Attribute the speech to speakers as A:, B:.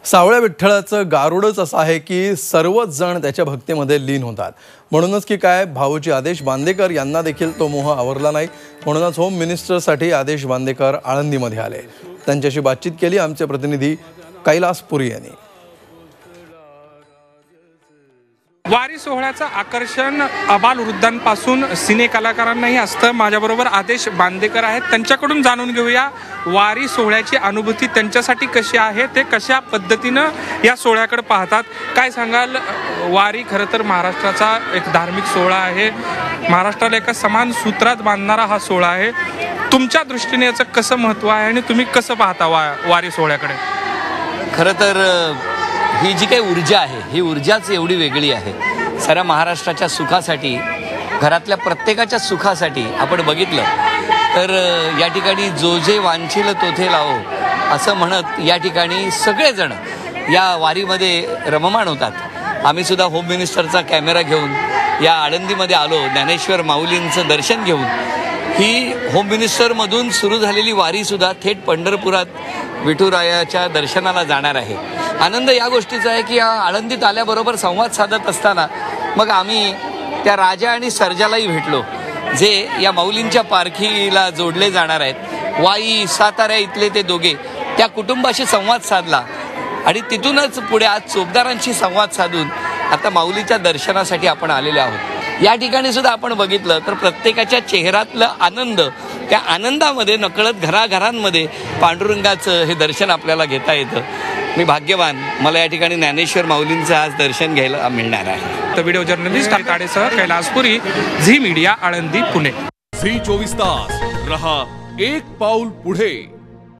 A: सावळ्या विठ्ठलाचं गारुडच असं आहे की सर्वच जण त्याच्या भक्तीमध्ये लीन होतात। म्हणूनच की काय भाऊजी आदेश बांदेकर यांना देखील तो मोह आवरला नाही। म्हणूनच होम मिनिस्टरसाठी आदेश बांदेकर आळंदीमध्ये आले। त्यांच्याशी बातचीत केली आमचे प्रतिनिधी कैलास पुरी यांनी।
B: वारी सोहळ्याचं आकर्षण आबालवृद्धांपासून सिने कलाकारांनाही असतं। माझ्याबरोबर आदेश बांदेकर आहेत, त्यांच्याकडून जाणून घेऊया वारी सोहळ्याची अनुभूती त्यांच्यासाठी कशी आहे, ते कशा पद्धतीनं या सोहळ्याकडे पाहतात। काय सांगाल, वारी खरं तर महाराष्ट्राचा एक धार्मिक सोहळा आहे, महाराष्ट्राला एका समान सूत्रात बांधणारा हा सोहळा आहे। तुमच्या दृष्टीने याचं कसं महत्त्व आहे आणि तुम्ही कसं पाहता वारी सोहळ्याकडे?
C: खरं तर ही जी काही ऊर्जा आहे, ही ऊर्जाच एवढी वेगळी आहे। साऱ्या महाराष्ट्राच्या सुखासाठी, घरातल्या प्रत्येकाच्या सुखासाठी आपण बघितलं तर या ठिकाणी जो जे वांछील तोथे लावो असं म्हणत या ठिकाणी सगळेजण या वारीमध्ये रममाण होतात। आम्ही सुद्धा होम मिनिस्टरचा कॅमेरा घेऊन या आळंदीमध्ये आलो, ज्ञानेश्वर माऊलींचं दर्शन घेऊन। ही होम मिनिस्टरमधून सुरू झालेली वारीसुद्धा थेट पंढरपुरात विठुरायाच्या दर्शनाला जाणार आहे। आनंद या गोष्टीचा आहे की या आळंदीत आल्याबरोबर संवाद साधत असताना मग आम्ही त्या राजा आणि सर्जालाही भेटलो, जे या माऊलींच्या पालखीला जोडले जाणार आहेत। वाई सातारा इथले ते दोघे, त्या कुटुंबाशी संवाद साधला आणि तिथूनच पुढे आज चोपदारांशी संवाद साधून आता माऊलीच्या दर्शनासाठी आपण आलेले आहोत। या ठिकाणी सुद्धा आपण बघितलं तर प्रत्येकाच्या चेहऱ्यातलं आनंद, त्या आनंदामध्ये नकळत घराघरांमध्ये पांडुरंगाचं हे दर्शन आपल्याला घेता येतं। मी भाग्यवान, मला या ठिकाणी ज्ञानेश्वर माऊलींचं आज दर्शन घ्यायला मिळणार आहे।
B: तर व्हिडिओ जर्नलिस्ट ताडेसह कैलास पुरी, झी मीडिया, आळंदी, पुणे।
D: झी 24 तास रहा एक पाऊल पुढे।